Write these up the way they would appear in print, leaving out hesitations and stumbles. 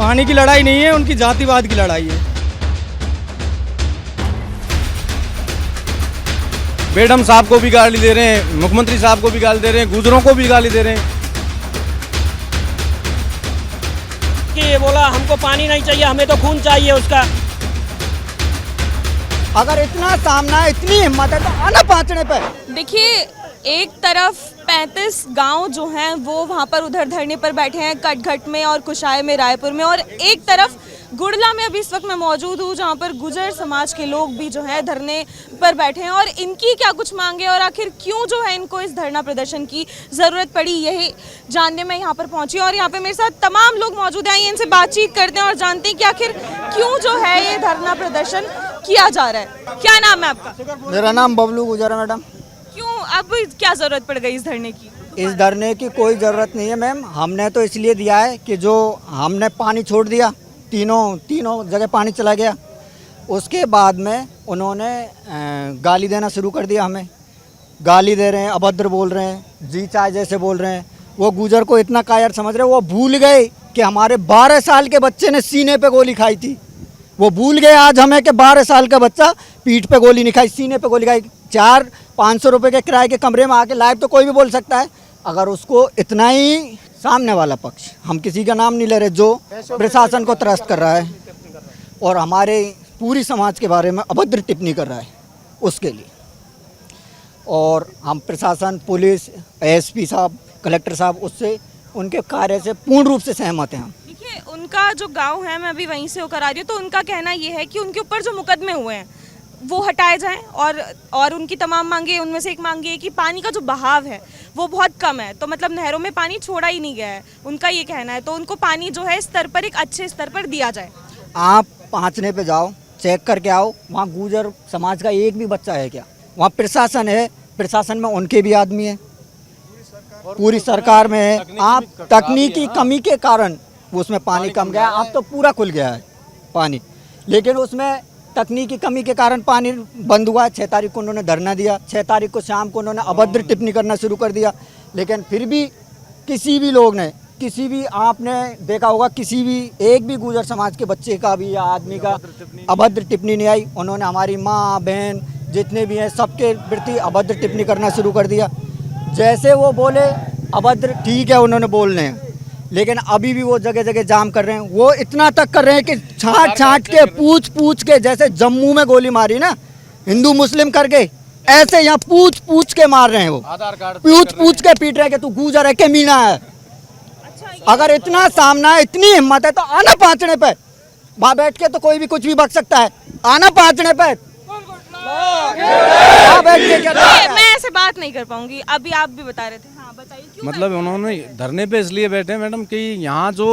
पानी की लड़ाई नहीं है, उनकी जातिवाद की लड़ाई है। बेडम साहब को भी गाली दे रहे हैं, मुख्यमंत्री साहब को भी गाली दे रहे हैं, गुजरों को भी गाली दे रहे हैं। कि ये बोला हमको पानी नहीं चाहिए, हमें तो खून चाहिए उसका। अगर इतना सामना है, इतनी हिम्मत है तो आना पहुंचने पे। देखिए, एक तरफ 35 गांव जो हैं वो वहाँ पर उधर धरने पर बैठे हैं, कटघट में और कुशाय में, रायपुर में, और एक तरफ गुड़ला में अभी इस वक्त मैं मौजूद हूँ जहाँ पर गुजर समाज के लोग भी जो है धरने पर बैठे हैं। और इनकी क्या कुछ मांगे और आखिर क्यों जो है इनको इस धरना प्रदर्शन की ज़रूरत पड़ी, यही जानने में यहाँ पर पहुँची। और यहाँ पे मेरे साथ तमाम लोग मौजूद हैं, इनसे बातचीत करते हैं और जानते हैं कि आखिर क्यों जो है ये धरना प्रदर्शन किया जा रहा है। क्या नाम है आपका? मेरा नाम बबलू गुजर है मैडम। क्यों, अब क्या ज़रूरत पड़ गई इस धरने की? इस धरने की कोई ज़रूरत नहीं है मैम। हमने तो इसलिए दिया है कि जो हमने पानी छोड़ दिया, तीनों जगह पानी चला गया, उसके बाद में उन्होंने गाली देना शुरू कर दिया। हमें गाली दे रहे हैं, अभद्र बोल रहे हैं, जी चाहे जैसे बोल रहे हैं। वो गुजर को इतना कायर समझ रहे हैं, वो भूल गए कि हमारे 12 साल के बच्चे ने सीने पे गोली खाई थी। वो भूल गए आज हमें कि 12 साल का बच्चा पीठ पे गोली नहीं खाई, सीने पे गोली खाई। 400-500 रुपये के किराए के कमरे में आके लाइव तो कोई भी बोल सकता है। अगर उसको इतना ही सामने वाला पक्ष, हम किसी का नाम नहीं ले रहे, जो प्रशासन को त्रस्त कर रहा है और हमारे पूरी समाज के बारे में अभद्र टिप्पणी कर रहा है, उसके लिए और हम प्रशासन, पुलिस, एसपी साहब, कलेक्टर साहब, उससे उनके कार्य से पूर्ण रूप से सहमत हैं हम। देखिए, उनका जो गांव है, मैं अभी वहीं से होकर आ रही हूँ, तो उनका कहना ये है कि उनके ऊपर जो मुकदमे हुए हैं वो हटाए जाएं और उनकी तमाम मांगे, उनमें से एक मांग है कि पानी का जो बहाव है वो बहुत कम है, तो मतलब नहरों में पानी छोड़ा ही नहीं गया है, उनका ये कहना है। तो उनको पानी जो है स्तर पर एक अच्छे स्तर पर दिया जाए। आप पहुँचने पे जाओ, चेक करके आओ, वहाँ गुजर समाज का एक भी बच्चा है क्या? वहाँ प्रशासन है, प्रशासन में उनके भी आदमी है, पूरी सरकार में है। आप तकनीकी कमी के कारण उसमें पानी कम गया, अब तो पूरा खुल गया है पानी, लेकिन उसमें तकनीकी कमी के कारण पानी बंद हुआ। 6 तारीख को उन्होंने धरना दिया, 6 तारीख को शाम को उन्होंने अभद्र टिप्पणी करना शुरू कर दिया, लेकिन फिर भी किसी भी लोग ने, किसी भी, आपने देखा होगा, किसी भी एक भी गुजर समाज के बच्चे का भी या आदमी का अभद्र टिप्पणी नहीं आई। उन्होंने हमारी माँ बहन जितने भी हैं सबके प्रति अभद्र टिप्पणी करना शुरू कर दिया। जैसे वो बोले अभद्र, ठीक है, उन्होंने बोलने हैं, लेकिन अभी भी वो जगह जगह जाम कर रहे हैं। वो इतना तक कर रहे हैं कि छांट के, पूछ के, जैसे जम्मू में गोली मारी ना हिंदू मुस्लिम करके, ऐसे यहाँ पूछ के मार रहे हैं। वो पूछ के पीट रहे हैं कि तू गुजर है कि मीना है। अगर इतना सामना है, इतनी हिम्मत है तो आना पहुंचने पे। वहाँ बैठ के तो कोई भी कुछ भी बक सकता है, आना पहुंचने पे। मैं ऐसे बात नहीं कर पाऊंगी। अभी आप भी बता रहे थे, हाँ बताइए क्यों? मतलब उन्होंने धरने पे इसलिए बैठे मैडम कि यहाँ जो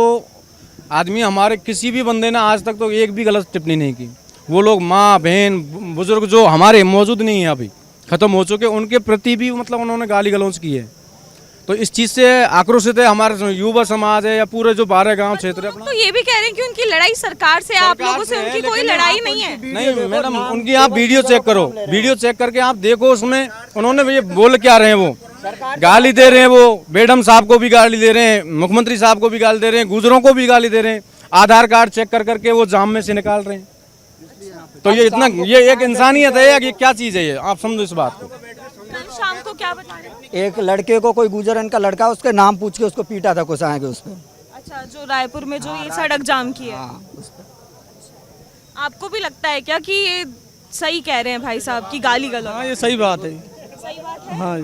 आदमी, हमारे किसी भी बंदे ने आज तक तो एक भी गलत टिप्पणी नहीं की। वो लोग माँ बहन बुजुर्ग जो हमारे मौजूद नहीं है, अभी खत्म हो चुके, उनके प्रति भी मतलब उन्होंने गाली गलौज की है। तो इस चीज़ से आक्रोशित है हमारे युवा समाज है या पूरे जो 12 गांव क्षेत्र है। तो ये भी कह रहे हैं कि उनकी लड़ाई सरकार से, आप लोगों से उनकी कोई लड़ाई नहीं है। नहीं मैडम, उनकी आप वीडियो चेक करो, वीडियो चेक करके आप देखो, उसमें उन्होंने ये बोल क्या रहे हैं। वो गाली दे रहे हैं, वो बेडम साहब को भी गाली दे रहे हैं, मुख्यमंत्री साहब को भी गाली दे रहे हैं, गुजरों को भी गाली दे रहे हैं। आधार कार्ड चेक कर करके वो जाम में से निकाल रहे हैं। तो ये इतना, ये एक इंसानियत है या ये क्या चीज़ है? ये आप समझो इस बात को। कल शाम को क्या बता रहे? एक लड़के को, कोई गुजरन का लड़का, उसके नाम पूछ के उसको पीटा था कुछ आगे उस पर। अच्छा, जो रायपुर में जो ये सड़क जाम की है, आपको भी लगता है क्या कि ये सही कह रहे हैं भाई साहब की गाली गलौज? हाँ, ये सही बात है। सही बात है। हाँ,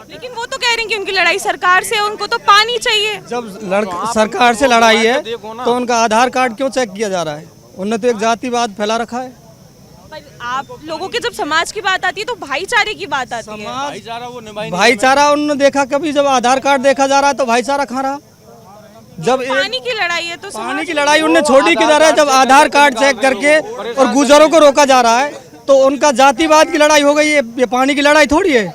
लेकिन वो तो कह रहे हैं कि उनकी लड़ाई सरकार से, उनको तो पानी चाहिए। जब सरकार से लड़ाई है तो उनका आधार कार्ड क्यों चेक किया जा रहा है? उन्होंने तो एक जातिवाद फैला रखा है। पर आप लोगों के जब समाज की बात आती है तो भाईचारे की बात आती है। भाईचारा उन्होंने देखा कभी? जब आधार कार्ड देखा जा रहा है तो भाईचारा कहाँ रहा? जब पानी की लड़ाई है तो पानी की लड़ाई उन्होंने छोड़ी किधर है? जब आधार कार्ड चेक करके और गुजरों को रोका जा रहा है तो उनका जातिवाद की लड़ाई हो गई है। ये पानी की लड़ाई थोड़ी है,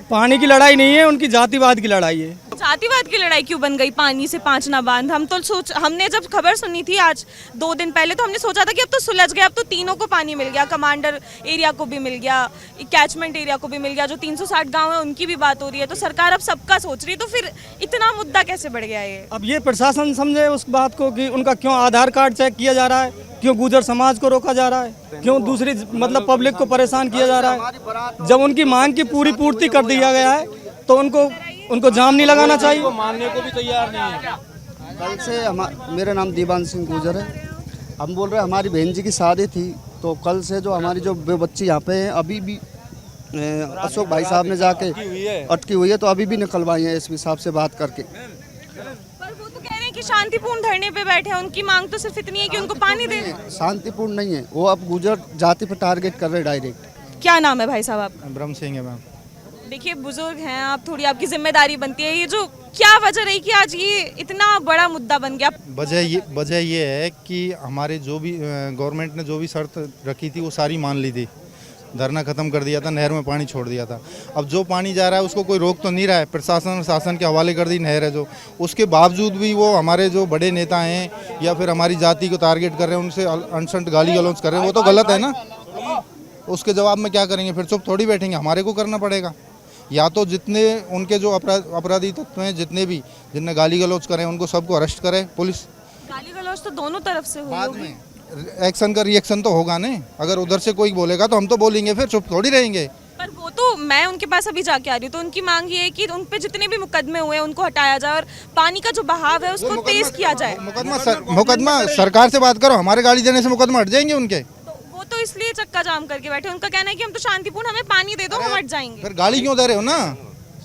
पानी की लड़ाई नहीं है, उनकी जातिवाद की लड़ाई है। जातिवाद की लड़ाई क्यों बन गई पानी से पांच ना बांध? हमने जब खबर सुनी थी आज 2 दिन पहले तो हमने सोचा था कि अब तो सुलझ गया, अब तो तीनों को पानी मिल गया, कमांडर एरिया को भी मिल गया, कैचमेंट एरिया को भी मिल गया, जो 360 गांव है उनकी भी बात हो रही है, तो सरकार अब सबका सोच रही है, तो फिर इतना मुद्दा कैसे बढ़ गया ये? अब ये प्रशासन समझे उस बात को कि उनका क्यों आधार कार्ड चेक किया जा रहा है, क्यों गुर्जर समाज को रोका जा रहा है, क्यों दूसरी मतलब पब्लिक को परेशान किया जा रहा है। जब उनकी मांग की पूरी पूर्ति कर दिया गया है तो उनको जाम नहीं लगाना चाहिए। मानने को भी तैयार नहीं है। कल से मेरा नाम दीवान सिंह गुर्जर है। हम बोल रहे हैं हमारी बहन जी की शादी थी, तो कल से जो हमारी जो बच्ची यहाँ पे हैं अभी भी अशोक भाई साहब ने जाके अटकी हुई है, तो अभी भी निकलवाई है एसपी साहब से बात करके। पर वो तो कह रहे हैं कि शांतिपूर्ण धरने पे बैठे हैं, उनकी मांग तो सिर्फ इतनी है कि उनको पानी दें। शांतिपूर्ण नहीं है, वो अब गुर्जर जाति पर टारगेट कर रहे डायरेक्ट। क्या नाम है भाई साहब आपका? ब्रह्म सिंह है मैम। देखिए बुजुर्ग हैं आप, थोड़ी आपकी जिम्मेदारी बनती है, ये जो क्या वजह रही कि आज ये इतना बड़ा मुद्दा बन गया? वजह ये है कि हमारे जो भी गवर्नमेंट ने जो भी शर्त रखी थी वो सारी मान ली थी, धरना खत्म कर दिया था, नहर में पानी छोड़ दिया था। अब जो पानी जा रहा है उसको कोई रोक तो नहीं रहा है, प्रशासन और शासन के हवाले कर दी नहर है जो, उसके बावजूद भी वो हमारे जो बड़े नेता हैं या फिर हमारी जाति को टारगेट कर रहे हैं, उनसे अनसंट गाली गलौज कर रहे हैं, वो तो गलत है ना। उसके जवाब में क्या करेंगे? फिर चुप थोड़ी बैठेंगे, हमारे को करना पड़ेगा। या तो जितने उनके जो अपराधी तत्व हैं, जितने भी जिनने गाली गलौज करें उनको सबको अरेस्ट करे पुलिस। गाली गलौज तो दोनों तरफ से हुई बाद होगी। में एक्शन का रिएक्शन तो होगा ना। अगर उधर से कोई बोलेगा तो हम तो बोलेंगे, फिर चुप थोड़ी रहेंगे। पर वो तो मैं उनके पास अभी जाके आ रही हूँ, तो उनकी मांग ये है कि उन पे जितने भी मुकदमे हुए हैं उनको हटाया जाए और पानी का जो बहाव है उसको तेज किया जाए। मुकदमा सरकार से बात करो, हमारे गाली देने से मुकदमा हट जाएंगे उनके। वो तो इसलिए चक्का जाम करके बैठे, उनका कहना है कि हम तो शांतिपूर्ण, हमें पानी दे दो, हम हट जाएंगे। फिर गाली क्यों दे रहे हो ना?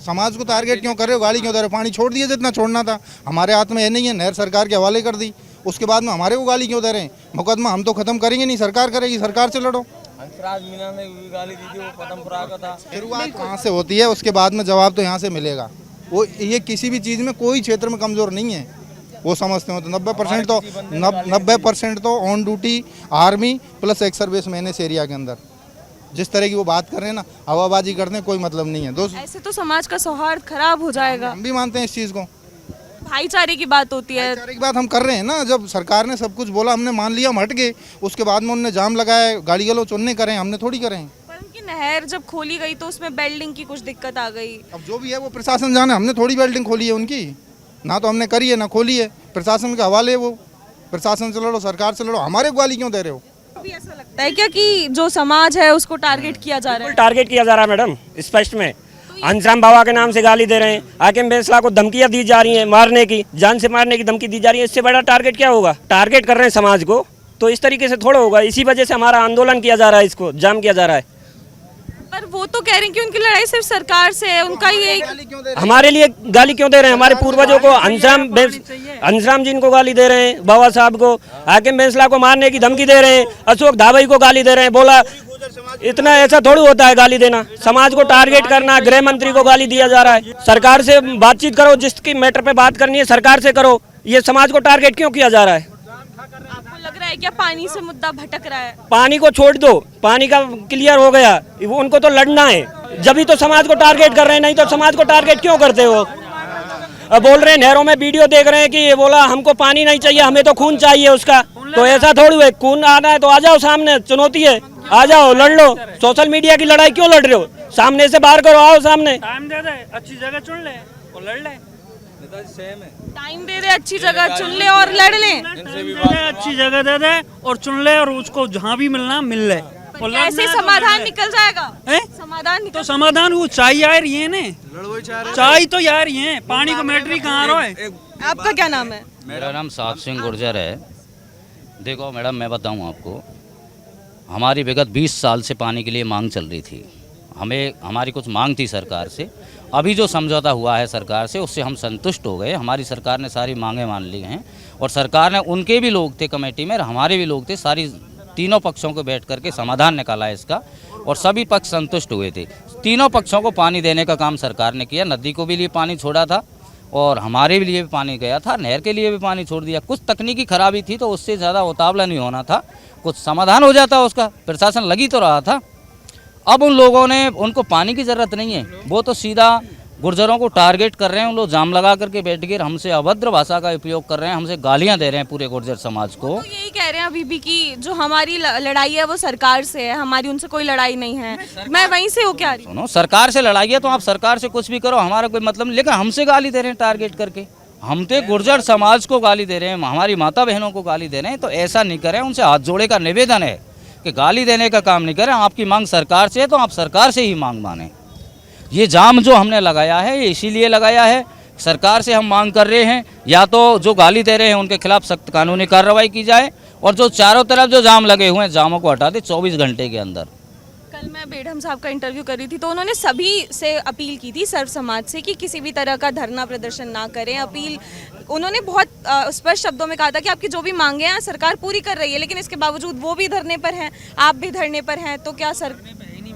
समाज को टारगेट क्यों कर रहे हो? गाली क्यों दे रहे हो? पानी छोड़ दिए जितना छोड़ना था, हमारे हाथ में है नहीं है, नहर सरकार के हवाले कर दी, उसके बाद में हमारे को गाली क्यों दे रहे हैं? मुकदमा हम तो खत्म करेंगे नहीं, सरकार करेगी, सरकार से लड़ो। हंसराज मीना ने भी गाली दी थी, वो पदमपुरा का था। शुरुआत कहाँ से होती है, उसके बाद में जवाब तो यहाँ से मिलेगा। वो ये किसी भी चीज़ में कोई क्षेत्र में कमज़ोर नहीं है, वो समझते हो। तो 90% तो on duty army plus ex service man इस एरिया के अंदर। जिस तरह की वो बात कर रहे हैं ना, हवाबाजी करने कोई मतलब नहीं है दोस्त। ऐसे तो समाज का सौहार्द खराब हो जाएगा। हम भी मानते हैं इस चीज़ को, भाईचारे की बात होती है। भाईचारे की बात हम कर रहे हैं ना। जब सरकार ने सब कुछ बोला, हमने मान लिया, हम हट गए, उसके बाद में उन्होंने जाम लगाया, गाली गलौज उन्होंने करें, हमने थोड़ी करें। पर उनकी नहर जब खोली गई तो उसमें बिल्डिंग की कुछ दिक्कत आ गई। अब जो भी है वो प्रशासन जाने, हमने थोड़ी बिल्डिंग खोली है उनकी, ना तो हमने करी है ना खोली है, प्रशासन के हवाले है वो। प्रशासन से लड़ो, सरकार से लड़ो, हमारे को गाली क्यों दे रहे हो? भी ऐसा लगता है क्या कि जो समाज है उसको टारगेट किया जा रहा है? टारगेट किया जा रहा है मैडम, स्पष्ट में। हंसराम बाबा के नाम से गाली दे रहे हैं, हाकिम फैसला को धमकियां दी जा रही हैं, मारने की, जान से मारने की धमकी दी जा रही है। इससे बड़ा टारगेट क्या होगा? टारगेट कर रहे हैं समाज को, तो इस तरीके से थोड़ा होगा। इसी वजह से हमारा आंदोलन किया जा रहा है, इसको जाम किया जा रहा है। पर वो तो कह रहे हैं कि उनकी लड़ाई सिर्फ सरकार से है, उनका ये हमारे लिए गाली क्यों दे रहे हैं? हमारे पूर्वजों को, हंसराम जी को गाली दे रहे हैं, बाबा साहब को, हाकिम फैसला को मारने की धमकी दे रहे हैं, अशोक धावई को गाली दे रहे हैं। बोला इतना ऐसा थोड़ी होता है गाली देना, समाज को टारगेट करना। गृह मंत्री को गाली दिया जा रहा है। सरकार से बातचीत करो, जिसकी मैटर पे बात करनी है सरकार से करो। ये समाज को टारगेट क्यों किया जा रहा है? आपको लग रहा है क्या पानी से मुद्दा भटक रहा है? पानी को छोड़ दो, पानी का क्लियर हो गया, वो उनको तो लड़ना है, जब भी तो समाज को टारगेट कर रहे हैं। नहीं तो समाज को टारगेट क्यों करते हो? बोल रहे हैं नहरों में वीडियो देख रहे हैं कि ये बोला हमको पानी नहीं चाहिए, हमें तो खून चाहिए उसका। तो ऐसा थोड़ी है, खून आना है तो आ जाओ सामने, चुनौती है, आ जाओ लड़ लो। सोशल मीडिया की लड़ाई क्यों लड़ रहे हो? सामने से बाहर करो, आओ सामने। टाइम दे दे, अच्छी जगह चुन ले और लड़ ले। टाइम दे दे, अच्छी जगह चुन ले और लड़ ले। अच्छी जगह दे दे और चुन ले, और उसको जहाँ भी मिलना मिल ले। ऐसे समाधान निकल जाएगा? समाधान तो समाधान वो चाय यार ये ने चाय तो यार ये पानी को मैट्री कहाँ रहा है। आपका क्या नाम है? मेरा नाम सात सिंह गुर्जर है। देखो मैडम, मैं बताऊं आपको, हमारी विगत 20 साल से पानी के लिए मांग चल रही थी। हमारी कुछ मांग थी सरकार से। अभी जो समझौता हुआ है सरकार से, उससे हम संतुष्ट हो गए। हमारी सरकार ने सारी मांगें मान ली हैं, और सरकार ने, उनके भी लोग थे कमेटी में, हमारे भी लोग थे, सारी तीनों पक्षों को बैठ करके समाधान निकाला है इसका, और सभी पक्ष संतुष्ट हुए थे। तीनों पक्षों को पानी देने का काम सरकार ने किया। नदी को भी लिए पानी छोड़ा था, और हमारे लिए भी पानी गया था, नहर के लिए भी पानी छोड़ दिया। कुछ तकनीकी खराबी थी तो उससे ज़्यादा उतावला नहीं होना था, कुछ समाधान हो जाता उसका। प्रशासन लगी तो रहा था। अब उन लोगों ने, उनको पानी की ज़रूरत नहीं है, वो तो सीधा गुर्जरों को टारगेट कर रहे हैं, उन लोग जाम लगा करके बैठ गए, हमसे अभद्र भाषा का उपयोग कर रहे हैं, हमसे गालियां दे रहे हैं पूरे गुर्जर समाज को। तो यही कह रहे हैं अभी भी कि जो हमारी लड़ाई है वो सरकार से है, हमारी उनसे कोई लड़ाई नहीं है। मैं वहीं से होके आ रही हूँ। सुनो, सरकार से लड़ाई है तो आप सरकार से कुछ भी करो, हमारा कोई मतलब नहीं, लेकिन हमसे गाली दे रहे हैं टारगेट करके। हम तो गुर्जर समाज को गाली दे रहे हैं, हमारी माता बहनों को गाली दे रहे हैं, तो ऐसा नहीं करें। उनसे हाथ जोड़े का निवेदन है कि गाली देने का काम नहीं करें। आपकी मांग सरकार से है तो आप सरकार से ही मांग माने। ये जाम जो हमने लगाया है ये इसीलिए लगाया है, सरकार से हम मांग कर रहे हैं या तो जो गाली दे रहे हैं उनके खिलाफ सख्त कानूनी कार्रवाई की जाए, और जो चारों तरफ जो जाम लगे हुए हैं जामों को हटा दे 24 घंटे के अंदर। कल मैं बेडम साहब का इंटरव्यू कर रही थी तो उन्होंने सभी से अपील की थी, सर्व समाज से, कि किसी भी तरह का धरना प्रदर्शन ना करें। अपील उन्होंने बहुत स्पष्ट शब्दों में कहा था कि आपकी जो भी मांगे हैं सरकार पूरी कर रही है, लेकिन इसके बावजूद वो भी धरने पर हैं, आप भी धरने पर हैं, तो क्या सर?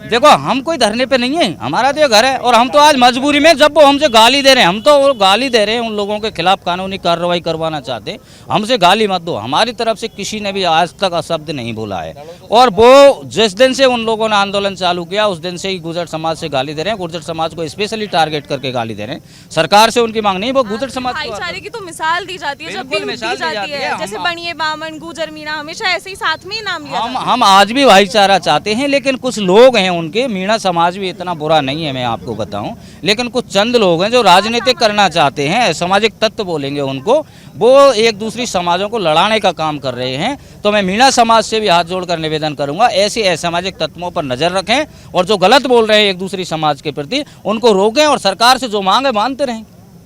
देखो, हम कोई धरने पे नहीं है, हमारा तो ये घर है, और हम तो आज मजबूरी में, जब वो हमसे गाली दे रहे हैं, हम तो वो गाली दे रहे हैं, उन लोगों के खिलाफ कानूनी कार्रवाई करवाना चाहते हैं। हमसे गाली मत दो, हमारी तरफ से किसी ने भी आज तक अशब्द नहीं बोला है। और वो जिस दिन से उन लोगों ने आंदोलन चालू किया उस दिन से ही गुर्जर समाज से गाली दे रहे हैं, गुर्जर समाज को स्पेशली टारगेट करके गाली दे रहे हैं। सरकार से उनकी मांग नहीं, वो गुर्जर समाज भाईचारे की तो मिसाल दी जाती है, जब भी दी जाती है, जैसे बनिए बामन, गुजर मीणा, हमेशा ऐसे ही साथ में ही नाम लिया जाता है। हम आज भी भाईचारा चाहते हैं, लेकिन कुछ लोग हैं उनके, मीणा समाज भी इतना बुरा नहीं है मैं आपको बताऊं, लेकिन कुछ चंद लोग हैं जो राजनीतिक करना चाहते हैं, सामाजिक तत्व बोलेंगे उनको, वो एक दूसरी समाजों को लड़ाने का काम कर रहे हैं। तो मैं मीणा समाज से भी हाथ जोड़कर निवेदन करूंगा, ऐसे असामाजिक तत्वों पर नजर रखें और जो गलत बोल रहे हैं एक दूसरी समाज के प्रति उनको रोकें, और सरकार से जो मांग है मानते रहें,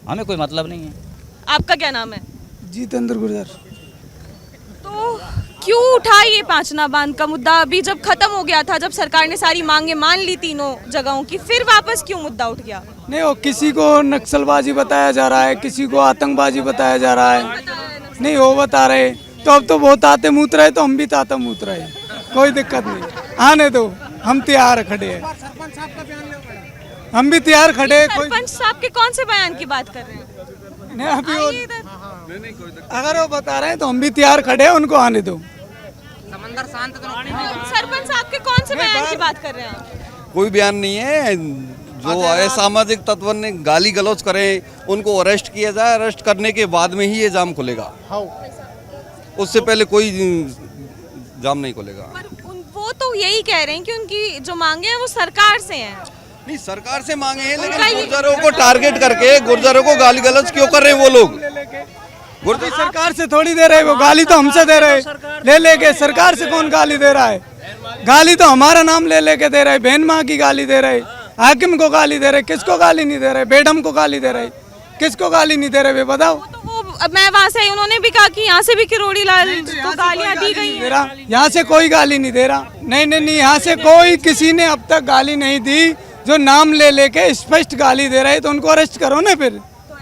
हमें कोई मतलब नहीं है। आपका क्या नाम है? जितेंद्र गुर्जर। तो क्यों उठा ये पांचना बांध का मुद्दा? अभी जब खत्म हो गया था, जब सरकार ने सारी मांगे मान ली तीनों जगहों की, फिर वापस क्यों मुद्दा उठ गया? नहीं, वो किसी को नक्सलबाजी बताया जा रहा है, किसी को आतंकबाजी बताया जा रहा है, नहीं वो बता रहे, तो अब तो बहुत ताते मूत रहे, तो हम भी ताता मूत रहे, कोई दिक्कत नहीं, आने दो, हम तैयार खड़े हैं, हम भी तैयार खड़े हैं। सरपंच साहब के कौन से बयान की बात कर रहे हैं? नहीं, अभी अगर वो बता रहे हैं तो हम भी तैयार खड़े हैं, उनको आने दो। सरपंच साहब के कौन से बयान की बात कर रहे हैं? कोई बयान नहीं है, जो असामाजिक तत्व ने गाली गलौज करे उनको अरेस्ट किया जाए, अरेस्ट करने के बाद में ही ये जाम खुलेगा, उससे पहले कोई जाम नहीं खुलेगा। वो तो यही कह रहे हैं कि उनकी जो मांगे हैं वो सरकार से हैं। नहीं, सरकार से मांगे हैं, लेकिन गुर्जरों को टारगेट करके गुर्जरों को गाली गलौज क्यों कर रहे हैं वो लोग? गुर्जर सरकार से थोड़ी दे रहे, वो गाली तो हमसे दे रहे, ले लेके। सरकार से कौन गाली दे रहा है? गाली तो हमारा नाम ले लेके दे रहे, बहन माँ की गाली दे रहे, हाकिम को गाली दे रहे, किसको गाली नहीं दे रहे? बेडम को गाली दे रहे, किसको गाली नहीं दे रहे बताओ? तो वो मैं वहाँ से, उन्होंने भी कहा कि यहाँ से भी किरोड़ी लाल को गालियाँ दी गई हैं। यहाँ से कोई गाली नहीं दे रहा, नहीं, यहाँ से कोई किसी ने अब तक गाली नहीं दी। जो नाम ले लेके स्पष्ट गाली दे रहे तो उनको अरेस्ट करो ना फिर।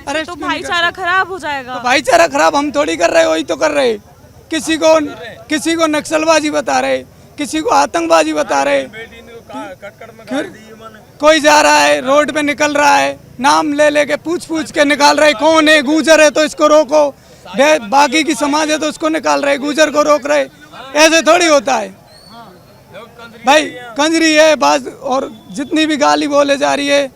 अरेस्ट तो भाईचारा खराब हो जाएगा। तो भाईचारा खराब हम थोड़ी कर रहे, वही तो कर रहे। किसी को नक्सलबाजी बता रहे, किसी को आतंकबाजी बता रहे, फिर कोई जा रहा है रोड पे निकल रहा है, नाम ले लेके पूछ के निकाल रहे, कौन है? गुजर है तो इसको रोको, बाकी की समाज है तो उसको निकाल रहे, गुजर को रोक रहे। ऐसे थोड़ी होता है भाई, कंजरी है बात, और जितनी भी गाली बोले जा रही है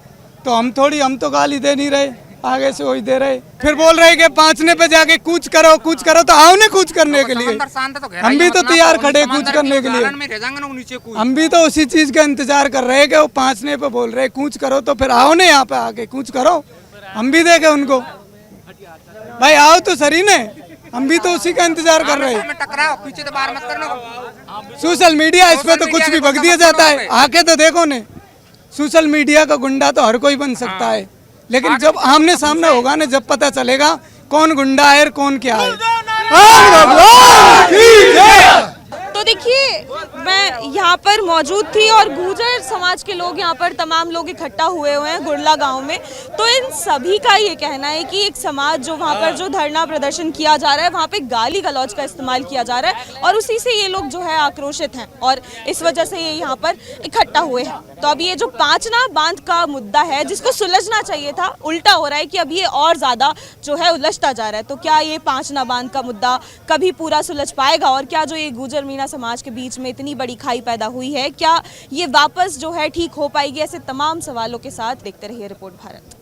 तो हम तो गाली दे नहीं रहे, आगे से वही दे रहे। फिर बोल रहे कि पांचने पे जाके कूच करो, तो आओ ने कूच करने के लिए, हम भी तो तैयार खड़े कूच करने के लिए। हम भी तो उसी चीज का इंतजार कर रहे हैं कि वो पांचने पे बोल रहे कूच करो, तो फिर आओ ने यहाँ पे आके कूच करो, हम भी देखे उनको। भाई आओ तो सही ने, हम भी तो उसी का इंतजार कर रहे हैं। पीछे तो बाहर मत करना। सोशल मीडिया, इस पे तो कुछ भी बक दिया जाता है, आके तो देखो ने। सोशल मीडिया का गुंडा तो हर कोई बन सकता है, लेकिन जब आमने सामने होगा ना, जब पता चलेगा कौन गुंडा है और कौन क्या है। तो देखिए, मैं यहाँ पर मौजूद थी और गुर्जर समाज के लोग यहाँ पर तमाम लोग इकट्ठा हुए हैं गुड़ला गांव में। तो इन सभी का ये कहना है कि एक समाज जो वहाँ पर जो धरना प्रदर्शन किया जा रहा है, वहाँ पे गाली गलौज का इस्तेमाल किया जा रहा है, और उसी से ये लोग जो है आक्रोशित हैं, और इस वजह से ये यहाँ पर इकट्ठा हुए हैं। तो अब ये जो पांचना बांध का मुद्दा है, जिसको सुलझना चाहिए था, उल्टा हो रहा है कि अब ये और ज्यादा जो है उलझता जा रहा है। तो क्या ये पांचना बांध का मुद्दा कभी पूरा सुलझ पाएगा, और क्या जो ये गुर्जर मीणा समाज के बीच में इतनी बड़ी खाई पैदा हुई है, क्या ये वापस जो है ठीक हो पाएगी? ऐसे तमाम सवालों के साथ देखते रहिए रिपोर्ट भारत।